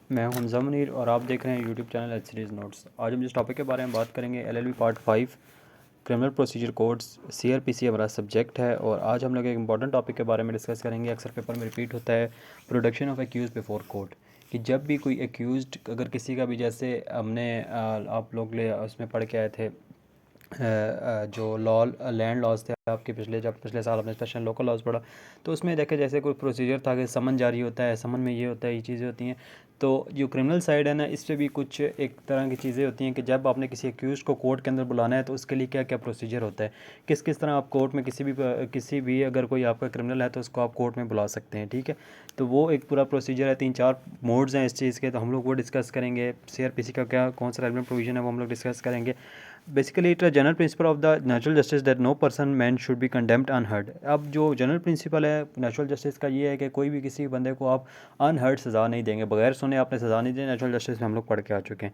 मैं हूं हमज़ा मुनीर और आप देख रहे हैं YouTube channel H series notes. आज हम जिस टॉपिक के बारे में बात करेंगे LLB part 5 criminal procedure codes. CrPC हमारा सब्जेक्ट है और आज हम लोग एक इंपॉर्टेंट टॉपिक के बारे में डिस्कस करेंगे। अक्सर पेपर में रिपीट होता है production of accuse before court, कि जब भी कोई एक्यूज्ड अगर किसी का भी, जैसे हमने आप लोग ले उसमें पढ़ के आए थे जो लॉ लैंड लॉज थे आपके पिछले साल आपने स्पेशल लोकल लॉज पढ़ा, तो उसमें देखे जैसे कोई प्रोसीजर था कि समन जारी होता है, समन में ये होता है, ये चीज़ें होती हैं। तो जो क्रिमिनल साइड है ना, इस पर भी कुछ एक तरह की चीज़ें होती हैं कि जब आपने किसी एक्यूज को कोर्ट के अंदर बुलाना है तो उसके लिए क्या क्या प्रोसीजर होता है, किस किस तरह आप कोर्ट में किसी भी अगर कोई आपका क्रिमिनल है तो उसको आप कोर्ट में बुला सकते हैं। ठीक है, तो वो एक पूरा प्रोसीजर है, 3-4 मोड्स हैं इस चीज़ के, तो हम लोग वो डिस्कस करेंगे। सीआरपीसी का क्या कौन सा रेलेवेंट प्रोविजन है वो हम लोग डिस्कस करेंगे। Basically it general principle of the natural justice that no person man should be condemned unheard. अब जो जनरल प्रिंसिपल है नेचुरल जस्टिस का ये है कि कोई भी किसी बंदे को आप अनहर्ड सज़ा नहीं देंगे, बगैर सुने आपने सज़ा नहीं दी। नेचुरल जस्टिस में हम लोग पढ़ के आ चुके हैं।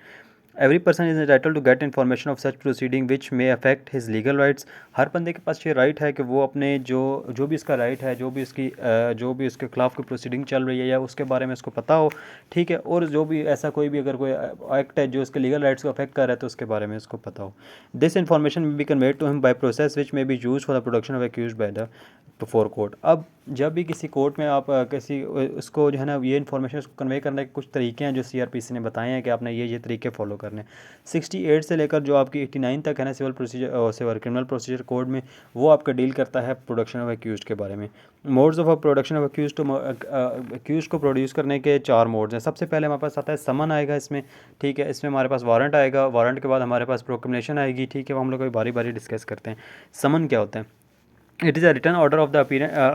Every person is entitled to get information of such proceeding which may affect his legal rights. हर बंदे के पास ये राइट है कि वो अपने जो भी इसका राइट है, जो भी उसके खिलाफ कोई प्रोसीडिंग चल रही है या उसके बारे में उसको पता हो। ठीक है, और जो भी ऐसा कोई भी अगर कोई एक्ट है जो उसके लीगल राइट्स को अफेक्ट कर रहा है तो उसके बारे में उसको पता हो। This information may be conveyed to him by process which may be use for the production of accuse by the before court. अब जब भी किसी कोर्ट में आप किसी उसको जो है ना, ये इन्फॉर्मेशन उसको कन्वे करने के कुछ तरीके हैं जो सीआरपीसी ने बताए हैं कि आपने ये तरीके फॉलो करने हैं। 68 से लेकर जो आपकी 89 तक है ना सिविल क्रिमिनल प्रोसीजर कोड में, वो आपका डील करता है प्रोडक्शन ऑफ एक्यूज के बारे में। Modes of production of accuse को प्रोड्यूस करने के 4 मोड्स हैं। सबसे पहले हमारे पास आता है समन आएगा इसमें। ठीक है, इसमें हमारे पास वारंट आएगा, वारंट के बाद हमारे पास प्रोक्लेमेशन आएगी। ठीक है, वो हम लोग बारी बारी डिस्कस करते हैं। समन क्या होता है? It is a return order of the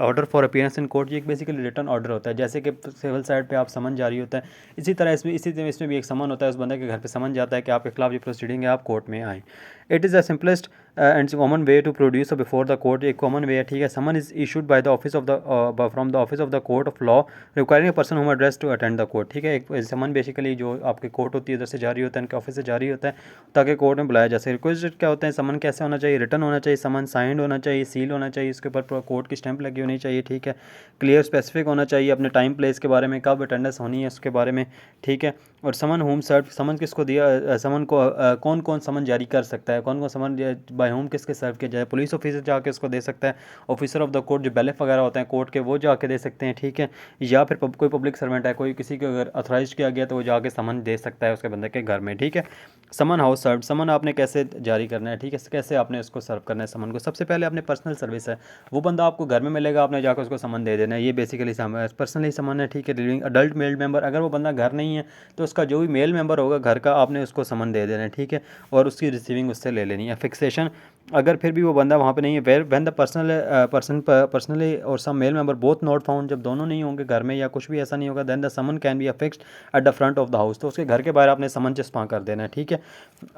order for appearance in court. ये एक बेसिकली रिटर्न ऑर्डर होता है, जैसे कि सिविल साइड पे आप समन जारी होता है, इसी तरह इसमें भी एक समन होता है। उस बंदे के घर पे समन जाता है कि आपके खिलाफ ये प्रोसीडिंग है, आप कोर्ट में आएँ। It is the simplest and common way to produce before the court. एक कॉमन वे है। ठीक है, summon is issued by the office of the from the office of the court of law requiring a person whom address to attend the court. ठीक है, एक समन basically जो आपके court होती है उधर से जारी होता है, इनके ऑफिस से जारी होता है ताकि कोर्ट में बुलाया जा सके। रिक्वेस्ट क्या होते हैं? समन कैसे होना चाहिए? रिटर्न होना चाहिए, समन साइंड होना चाहिए, सील होना चाहिए, इसके ऊपर कोर्ट की स्टैंप लगी होनी चाहिए। ठीक है, क्लियर स्पेसिफिक होना चाहिए, अपने टाइम प्लेस के बारे में, कब अटेंडेंस होनी है उसके बारे में। ठीक है, और समन होम सर्व, समन किसको दिया, समन को कौन कौन समन जारी कर सकता है, कौन कौन समन बाय होम किसके सर्व किया जाए। पुलिस ऑफिसर जाके उसको दे सकता है, ऑफिसर ऑफ द कोर्ट जो बैलेफ वगैरह होते हैं कोर्ट के वो जाके दे सकते हैं। ठीक है, या फिर कोई पब्लिक सर्वेंट है, कोई किसी को अगर अथोराइज किया गया तो वो जाके समन दे सकता है उसके बंदे के घर में। ठीक है, समन हाउस सर्व, समन आपने कैसे जारी करना है। ठीक है, कैसे आपने उसको सर्व करना है समन को? सबसे पहले अपने पर्सनल सर्विस है, वो बंदा आपको घर में मिलेगा, आपने जाकर उसको समन दे देना है। ये बेसिकली पर्सनली समन है। ठीक है, लिविंग अडल्ट मेल मेंबर, अगर वो बंदा घर नहीं है तो उसका जो भी मेल मेंबर होगा घर का, आपने उसको समन दे देना है। ठीक है, और उसकी रिसीविंग उससे ले लेनी है। फिक्सेशन, अगर फिर भी वो बंदा वहाँ पे नहीं है, व्हेन द पर्सनली और some male member both not found, जब दोनों नहीं होंगे घर में या कुछ भी ऐसा नहीं होगा, then the summon can be affixed at the front of the house. तो उसके घर के बाहर आपने समन चिपका कर देना है। ठीक है,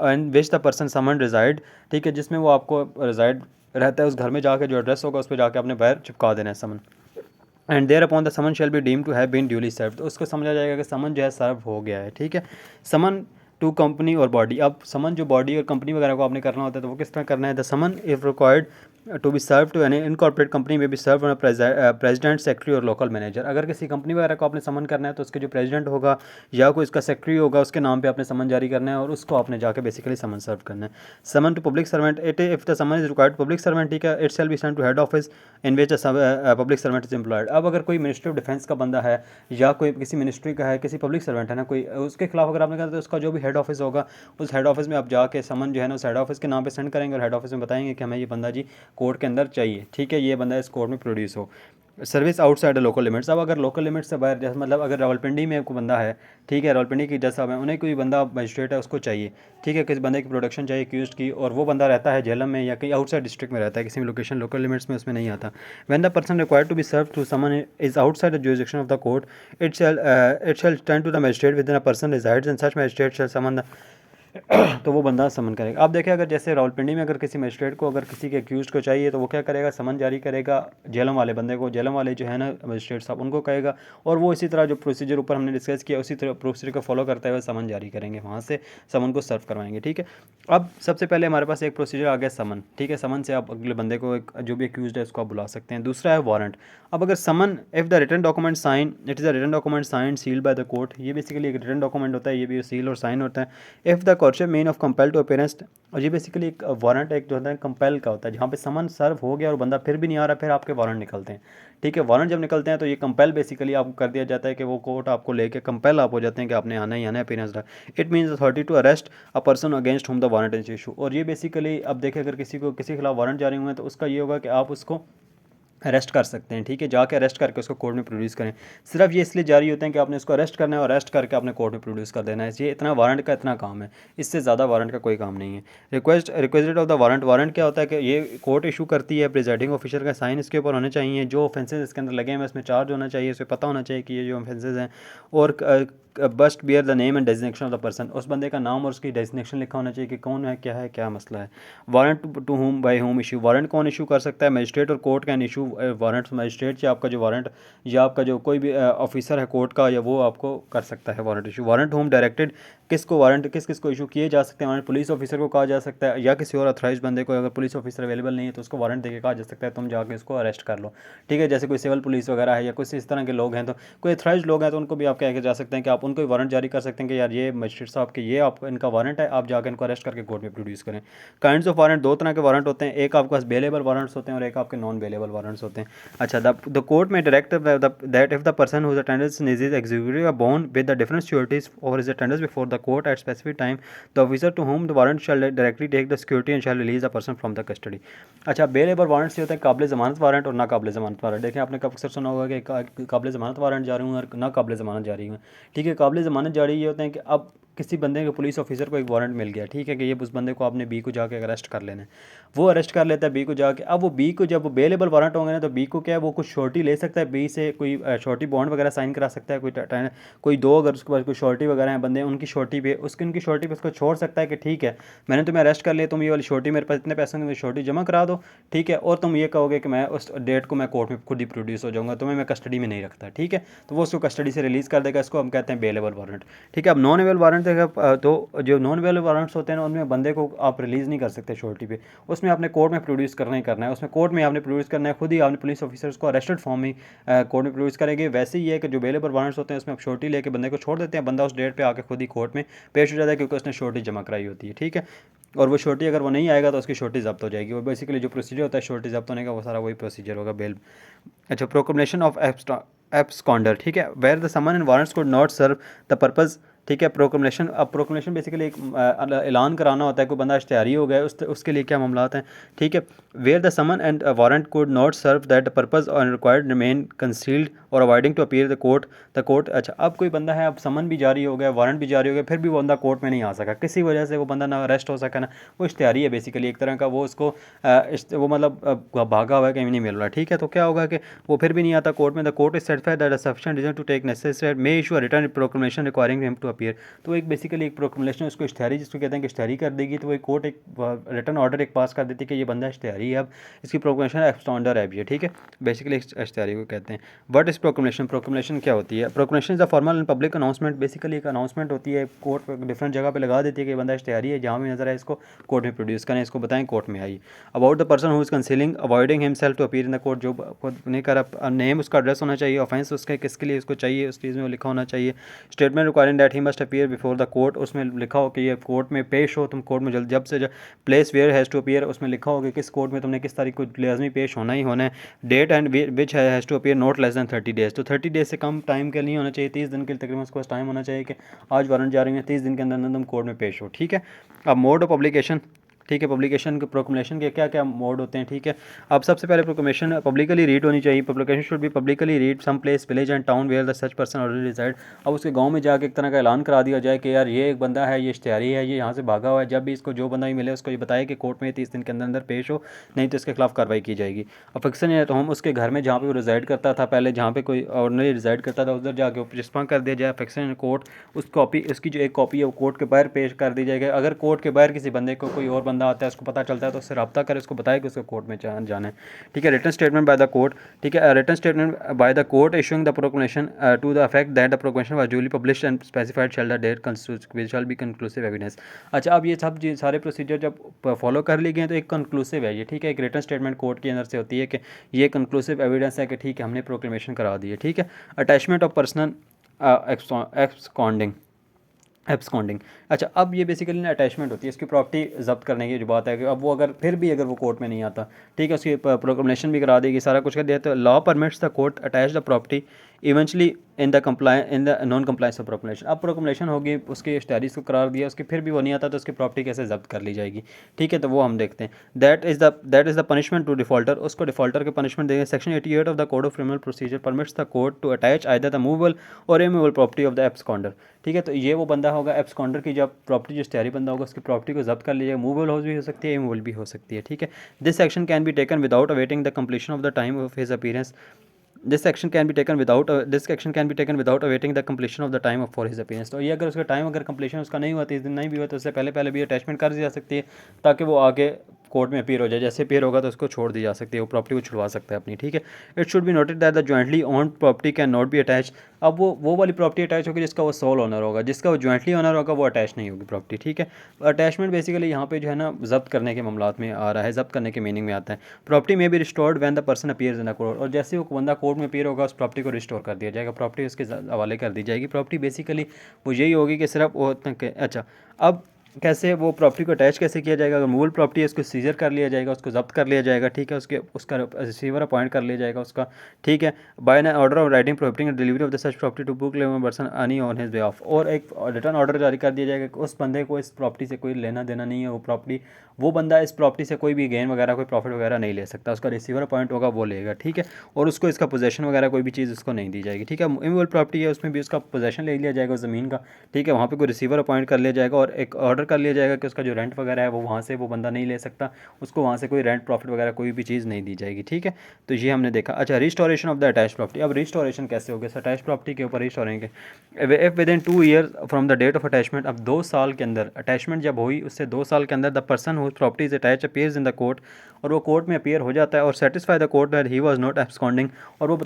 and which the person summon reside. ठीक है, जिसमें वो आपको रिजाइड रहता है उस घर में जाके जो एड्रेस होगा उस पर जाके आपने बाहर चिपका देना है summon. And thereupon the summon shall be deem to have been duly serve. तो उसको समझा जाएगा कि समन जो है सर्व हो गया है। ठीक है, समन टू कंपनी और बॉडी, अब समन जो बॉडी और कंपनी वगैरह को आपने करना होता है तो वो किस तरह करना है? The summon if required to be serve to an incorporate company may be serve on president, secretary और लोकल मैनेजर। अगर किसी कंपनी वगैरह को आपने समन करना है तो उसके जो प्रेसिडेंट होगा या कोई इसका सेक्रेटरी होगा उसके नाम पे आपने समन जारी करना है और उसको आपने जाकर बेसिकली समन सर्व करना है। Summon to public servant, it if the summon is required public servant, ठीक है, it shall be sent to head office in which public servant is employed. अब अगर कोई मिनिस्ट्री ऑफ डिफेंस का बंदा है या कोई किसी मिनिस्ट्री का है, किसी पब्लिक सर्वेंट है ना कोई, उसके खिलाफ अगर आपने कहा तो उसका जो भी हेड ऑफिस होगा उस हेड ऑफिस में आप जाके समन जो है ना उस हेड ऑफिस के नाम पे सेंड करेंगे और हेड ऑफिस में बताएंगे कि हमें ये बंदा जी कोर्ट के अंदर चाहिए। ठीक है, ये बंदा इस कोर्ट में प्रोड्यूस हो। सर्विस आउटसाइड लोकल लिमिट्स, अब अगर लोकल लिमिट्स से बाहर, जैसे मतलब अगर रावलपिंडी में कोई बंदा है, ठीक है, रावलपिंडी की जज साहब है, उन्हें कोई बंदा मजिस्ट्रेट है उसको चाहिए। ठीक है, किसी बंदे की प्रोडक्शन चाहिए एक्यूज्ड की, और वो बंदा रहता है झेलम में या कहीं आउटसाइड डिस्ट्रिक्ट में रहता है, किसी भी लोकेशन लोकल लिमिट्स में उसमें नहीं आता। When the person required to be serve to summon is outside the jurisdiction of the court, it shall turn to the magistrate within a person resides in such magistrate shall summon the तो वो बंदा समन करेगा। आप देखें, अगर जैसे रावलपिंडी में अगर किसी मजिस्ट्रेट को अगर किसी के एक्यूज़ को चाहिए तो वो क्या करेगा, समन जारी करेगा जेलम वाले बंदे को, जेलम वाले जो है ना मजिस्ट्रेट साहब उनको कहेगा, और वो इसी तरह जो प्रोसीजर ऊपर हमने डिस्कस किया उसी तरह प्रोसीजर को फॉलो करते हुए समन जारी करेंगे, वहाँ से समन को सर्व करवाएंगे। ठीक है, अब सबसे पहले हमारे पास एक प्रोसीजर आ गया समन। ठीक है, समन से आप अगले बंदे को जो भी एक्यूज़ है उसको आप बुला सकते हैं। दूसरा है वारंट। अब अगर summon if the written document sign, it is a written document sign sealed by the court, ये बेसिकली एक रिटन डॉक्यूमेंट होता है, ये भी सील और साइन होता है। If the court man of compel to appearance, और ये बेसिकली एक वारंट एक जो होता है कंपेल का होता है, जहाँ पे समन सर्व हो गया और बंदा फिर भी नहीं आ रहा, फिर आपके वारंट निकलते हैं। ठीक है, वारंट जब निकलते हैं तो ये कंपेल बेसिकली आपको कर दिया जाता है कि वो कोर्ट आपको लेके कंपेल आप हो जाते हैं कि आपने आना ही आना है appearance. It means authority to arrest a person against whom the warrant is issue. और ये बेसिकली अब देखें, अगर किसी को किसी के खिलाफ वारंट जारी हुए हैं तो उसका ये होगा कि आप उसको अरेस्ट कर सकते हैं। ठीक है, जाके अरेस्ट करके उसको कोर्ट में प्रोड्यूस करें। सिर्फ ये इसलिए जारी होते हैं कि आपने उसको अरेस्ट करना है और अरेस्ट करके आपने कोर्ट में प्रोड्यूस कर देना है। ये इतना वारंट का इतना काम है, इससे ज़्यादा वारंट का कोई काम नहीं है। Request of the warrant, warrant क्या होता है कि ये कोर्ट इशू करती है, प्रिजाइडिंग ऑफिसर का साइन इसके ऊपर होने चाहिए, जो ऑफेंसेस इसके अंदर लगे हैं इसमें चार्ज होना चाहिए, इसे पता होना चाहिए कि ये जो ऑफेंसेस हैं, और must bear the name and designation of the person, उस बंदे का नाम और उसकी डेजिग्नेशन लिखा होना चाहिए कि कौन है, क्या मसला है। Warrant to whom by whom issue, warrant कौन इशू कर सकता है, मजिस्ट्रेट और court can issue warrant. Magistrate या आपका जो वारंट या आपका जो कोई भी ऑफिसर है कोर्ट का, या वो आपको कर सकता है warrant issue. Warrant home directed, किसको वारंट किस किस को इशू किए जा सकते हैं, वारंट पुलिस ऑफिसर को कहा जा सकता है या किसी और अथराइज बंदे को। अगर पुलिस ऑफिसर अवेलेबल नहीं है तो उसको वारंट देके कहा जा सकता है तुम जाके इसको अरेस्ट कर लो। ठीक है, जैसे कोई सिविल पुलिस वगैरह है या कुछ इस तरह के लोग हैं, तो कोई अथराइज लोग हैं तो उनको भी आप कह के जा सकते हैं कि आप उनको वारंट जारी कर सकते हैं कि यार ये मजिस्ट्रेट साहब के ये आपको इनका वारंट है, आप जाकर इनको अरेस्ट करके कोर्ट में प्रोड्यूस करें। काइंड्स ऑफ वारंट, दो तरह के वारंट होते हैं, एक आपके पास बेलेबल वारंट्स होते हैं और एक आपके नॉन बेलेबल वारंट्स होते हैं। अच्छा, the court may direct that if the person whose attendance is executive are bond with the different securities और his attendance before the court at specific time, the officer to home the warrant shall directly take the security and shall release the person from the custody. अच्छा, bailable warrant से होता है काबिल ज़मानत warrant और नाकाबिल ज़मानत warrant. देखिए, आपने कब अक्सर सुना होगा कि काबिल ज़मानत वारंट जारी हुए और नाकाबिल ज़मानत जारी हुए। ठीक है, काबिल ज़मानत जारी ये होते हैं कि अब किसी बंदे को पुलिस ऑफिसर को एक वारंट मिल गया, ठीक है, कि ये उस बंदे को आपने बी को जाके अरेस्ट कर लेना है, वो अरेस्ट कर लेता है बी को जाके। अब वो बी को जब वो बेलेबल वारंट होंगे ना तो बी को क्या है, वो कुछ श्योरिटी ले सकता है बी से, कोई श्योरिटी बॉन्ड वगैरह साइन करा सकता है, कोई दो अगर उसके पास कोई श्योरिटी वगैरह हैं बंदे, उनकी श्योरिटी पे उनकी श्योरिटी पे उसको छोड़ सकता है कि ठीक है मैंने तुम्हें अरेस्ट कर लिया, तुम ये वाली श्योरिटी मेरे पास इतने पैसों की श्योरिटी जमा करा दो। ठीक है, और तुम ये कहोगे कि मैं उस डेट को मैं कोर्ट में खुद ही प्रोड्यूस हो जाऊँगा, तुम्हें मैं कस्टडी में नहीं रखता। ठीक है, तो वो उसको कस्टडी से रिलीज़ कर देगा, इसको हम कहते हैं बेलेबल वारंट। ठीक है, अब नॉन अवेलेबल वारंट देगा, तो जो नॉन अवेलेबल वारंट्स होते हैं ना उनमें बंदे को आप रिलीज़ नहीं कर सकते श्योरिटी पे, उसमें आपने कोर्ट में प्रोड्यूस करना ही करना है, उसमें कोर्ट में आपने प्रोड्यूस करना है, खुद ही आपने पुलिस ऑफिसर्स को अरेस्टेड फॉर्म में कोर्ट में प्रोड्यूस करेंगे। वैसे ही है कि जो बेलेबल वारंट्स होते हैं उसमें आप श्योरिटी लेके बंदे को छोड़ देते हैं, बंदा उस डेट पे आके खुद ही कोर्ट में पेश हो जाता है क्योंकि उसने श्योरिटी जमा कराई होती है। ठीक है, और वो श्योरिटी अगर वो नहीं आएगा तो उसकी श्योरिटी जब्त हो जाएगी। वो बेसिकली जो प्रोसीजर होता है श्योरिटी जब्त होने का वो सारा वही प्रोसीजर होगा बेल। अच्छा, प्रोक्लेमेशन ऑफ एब्सकॉन्डर। ठीक है, where the summon and warrants could not serve the purpose. ठीक है, प्रोक्लेमेशन, अब प्रोक्लेमेशन बेसिकली एक ऐलान कराना होता है, कोई बंदा इश्तिहारी हो गया उसके लिए क्या मामलात हैं। ठीक है, where the summon and warrant could not serve that purpose और रिक्वायर्ड रिमेन कंसील्ड और avoiding to appear the court. अच्छा, अब कोई बंदा है, अब समन भी जारी हो गया, वारंट भी जारी हो गया, फिर भी वो बंदा कोर्ट में नहीं आ सका, किसी वजह से वो बंदा ना अरेस्ट हो सका ना, वो इश्तिहारी है बेसिकली एक तरह का, वो उसको वो मतलब भागा हुआ है, कहीं नहीं मिल रहा। ठीक है, तो क्या होगा कि वो फिर भी नहीं आता कोर्ट में। The court is satisfied that a sufficient reason to take necessary may issue a written proclamation requiring him to appear. तो एक बेसिकली एक प्रोक्लेमेशन उसको इश्तिहारी जिसको कहते हैं कि इश्तिहारी कर देगी, तो वो एक कोर्ट एक रिटन ऑर्डर एक पास कर देती है कि ये बंदा इश्तिहारी है, अब इसकी प्रोक्लेमेशन एब्सकॉन्डर है ये। ठीक है, बेसिकली इश्तिहारी को कहते हैं। व्हाट इज प्रोक्लेमेशन, प्रोक्लेमेशन क्या होती है। Proclamation is a formal and public announcement, basically एक अनाउंसमेंट होती है, कोर्ट डिफरेंट जगह पे लगा देती है कि बंदा इश्तिहारी है, जहाँ भी नजर आए इसको कोर्ट में प्रोड्यूस करें, इसको बताएं कोर्ट में आई। About the person who is concealing avoiding himself to appear in the court, जो खुद नहीं कर रहा, नेम उसका एड्रेस होना चाहिए, ऑफेंस उसके किसके लिए उसको चाहिए उस चीज़ में वो लिखा होना चाहिए। Statement requiring that he must appear before the court, उसमें लिखा हो कि ये कोर्ट में पेश हो, तुम कोर्ट में जल्द जब से place where has to appear, उसमें लिखा हो कि किस कोर्ट में तुमने किस तारीख को लाजमी पेश होना ही होना है। Date and which has to appear not less than 30 days, तो 30 डेज से कम टाइम के लिए होना चाहिए, 30 दिन के लिए तकरीबन उसके पास टाइम होना चाहिए कि आज वारंट जा रही है, 30 दिन के अंदर अंदर तुम कोर्ट में पेश हो। ठीक है, अब मोड ऑफ पब्लिकेशन। ठीक है। पब्लिकेशन के प्रोक्लेमेशन के क्या क्या मोड होते हैं, ठीक है। अब सबसे पहले प्रोक्लेमेशन पब्लिकली रीड होनी चाहिए। Publication should be publicly read some place village and town where the such person already reside. अब उसके गांव में जाके एक तरह का ऐलान करा दिया जाए कि यार ये एक बंदा है, ये इश्तिहारी है, ये यहाँ से भागा हुआ है। जब भी इसको जो बंदा ही मिले उसको ये बताए कि कोर्ट में 30 दिन के अंदर अंदर पेश हो, नहीं तो इसके खिलाफ कार्रवाई की जाएगी। अब फिक्सन है तो हम उसके घर में जहाँ पे वो रिजाइड करता था पहले, जहाँ पे कोई ऑर्डिनरी रिजाइड करता था, उधर जाके रिस्पॉन्ड कर दिया जाए। फिक्सन कोर्ट उस कॉपी, उसकी जो एक कॉपी है वो कोर्ट के बाहर पेश कर दी जाएगी। अगर कोर्ट के बाहर किसी बंदे को कोई और बंदा आता है, उसको पता चलता है, तो उससे रब्ता करे, उसको बताए कि उसको कोर्ट में जाना है, ठीक है। Written statement by the court, ठीक है। Written statement by the court issuing the proclamation to the effect that the proclamation was duly published and specified shall the date which shall be conclusive evidence. अच्छा, अब ये सब सारे procedure जब follow कर लिए गए तो एक कंक्लूसिव है ये, ठीक है। एक रिटन स्टेटमेंट कोर्ट के अंदर से होती है कि ये कंक्लूसिव एविडेंस है कि ठीक है हमने प्रोक्लेमेशन करा दी है, ठीक है। Attachment of personal absconding. अच्छा, अब ये बेसिकली ना अटैचमेंट होती है, इसकी प्रॉपर्टी जब्त करने की जो बात है कि अब वो अगर फिर भी अगर वो कोर्ट में नहीं आता, ठीक है, उसकी प्रोक्लेमेशन भी करा देगी, सारा कुछ कर दिया, तो law permits the court attach the property eventually in the non compliance of proclamation. अब प्रोक्लेमेशन होगी, उसके इश्तिहारीज़ को करार दिया, उसके फिर भी वो नहीं आता तो उसकी प्रॉपर्टी कैसे जब्त कर ली जाएगी, ठीक है। तो वो हम देखते हैं। That is the punishment to defaulter, उसको डिफॉल्टर के पनिशमेंट देंगे। Section 88 of the code of criminal procedure permits the court to attach either the movable और immovable property of the absconder, ठीक है। तो ये वो बंदा होगा एब्सकॉन्डर की, जब प्रॉपर्टी जो इश्तिहारी बंदा होगा उसकी प्रॉपर्टी को जब्त कर लीजिएगा। मूवेबल भी हो सकती है, इमूवेबल भी हो सकती है, ठीक है। This action can be taken without awaiting the completion of the time of his appearance. This action can be taken without awaiting the completion of the time for his appearance। तो ये अगर उसका टाइम अगर completion उसका नहीं हुआ, 30 दिन नहीं भी हुआ, तो उससे पहले पहले भी अटैचमेंट कर दी जा सकती है ताकि वो आगे कोर्ट में अपीयर हो जाए। जैसे अपीयर होगा तो उसको छोड़ दी जा सकती है, वो प्रॉपर्टी को छुड़वा सकता है अपनी, ठीक है। It should be noted that the jointly owned property can not be attach. अब वो वाली प्रॉपर्टी अटैच होगी जिसका वो सोल ओनर होगा, जिसका वो जॉइंटली ओनर होगा वो अटैच नहीं होगी प्रॉपर्टी, ठीक है। अटैचमेंट बेसिकली यहाँ पे जो है ना जब्त करने के मामलात में आ रहा है, जब्त करने के मीनिंग में आता है। प्रॉपर्टी में be restored when the person appears in the court, और जैसे वो बंदा कोर्ट में अपीयर होगा उस प्रॉपर्टी को रिस्टोर कर दिया जाएगा, प्रॉपर्टी उसके हवाले कर दी जाएगी। प्रॉपर्टी बेसिकली वो यही होगी कि सिर्फ वो अच्छा, अब कैसे वो प्रॉपर्टी को अटैच कैसे किया जाएगा? अगर मूल प्रॉपर्टी है उसको सीजर कर लिया जाएगा, उसको जब्त कर लिया जाएगा, ठीक है। उसका रिसीवर अपॉइंट कर लिया जाएगा उसका, ठीक है। By an order of writing prohibiting delivery of the such property to book leaven person any on his behalf, और एक रिटर्न ऑर्डर जारी कर दिया जाएगा कि उस बंदे को इस प्रॉपर्टी से कोई लेना देना नहीं है। वो बंदा इस प्रॉपर्टी से कोई भी गेन वगैरह कोई प्रॉफिट वगैरह नहीं ले सकता, उसका रिसीवर अपॉइंट होगा वो लेगा, ठीक है। और उसको इसका पोजेशन वगैरह कोई भी चीज़ उसको नहीं दी जाएगी, ठीक है। इमूवेबल प्रॉपर्टी है उसमें भी उसका पोजेशन ले लिया जाएगा ज़मीन का, ठीक है। वहाँ पे कोई रिसीवर अपॉइंट कर लिया जाएगा और एक ऑर्डर कर लिया जाएगा कि उसका जो रेंट वगैरह है वो वहाँ से वो बंदा नहीं ले सकता, उसको वहाँ से कोई रेंट प्रॉफिट वगैरह कोई भी चीज़ नहीं दी जाएगी, ठीक है। तो ये हमने देखा। अच्छा, restoration of the attach property. अब रिस्टोरेशन कैसे होगा अटैच प्रॉपर्टी के ऊपर रिस्टोरेशन के? If within 2 year from the date of attachment, अब 2 साल के अंदर अटैचमेंट जब हुई उससे 2 साल के अंदर the person whose property is attach appears in the court, और वो कोर्ट में अपीयर हो जाता है और satisfy the court that he was not absconding, और वो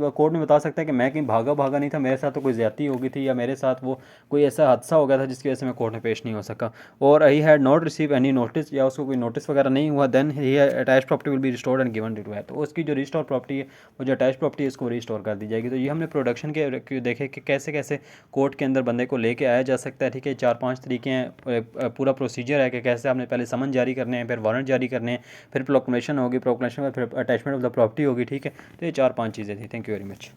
कोर्ट में बता सकता है कि मैं कहीं भागा नहीं था, मेरे साथ तो कोई ज़्यादती हो गई थी या मेरे साथ वो कोई ऐसा हादसा हो गया था जिसकी वजह से मैं कोर्ट में पेश नहीं हो सका, और he had not receive any notice, या उसको कोई नोटिस वगैरह नहीं हुआ, then he attach property will be restored and given to है। तो उसकी जो रिस्टोर प्रॉपर्टी है, वो जो अटैच प्रॉपर्टी है उसको रिस्टोर कर दी जाएगी। तो ये हमने प्रोडक्शन के देखे कि कैसे कैसे कोर्ट के अंदर बंदे को लेके आया जा सकता है, ठीक है। 4-5 तरीके हैं, पूरा प्रोसीजर है कि कैसे आपने पहले समन जारी करने हैं, फिर वारंट जारी करने हैं, फिर प्रोक्लेमेशन होगी, प्रोक्लेमेशन फिर अटैचमेंट ऑफ द प्रॉपर्टी होगी, ठीक है। तो ये 4-5 चीज़ें थी। Thank you very much.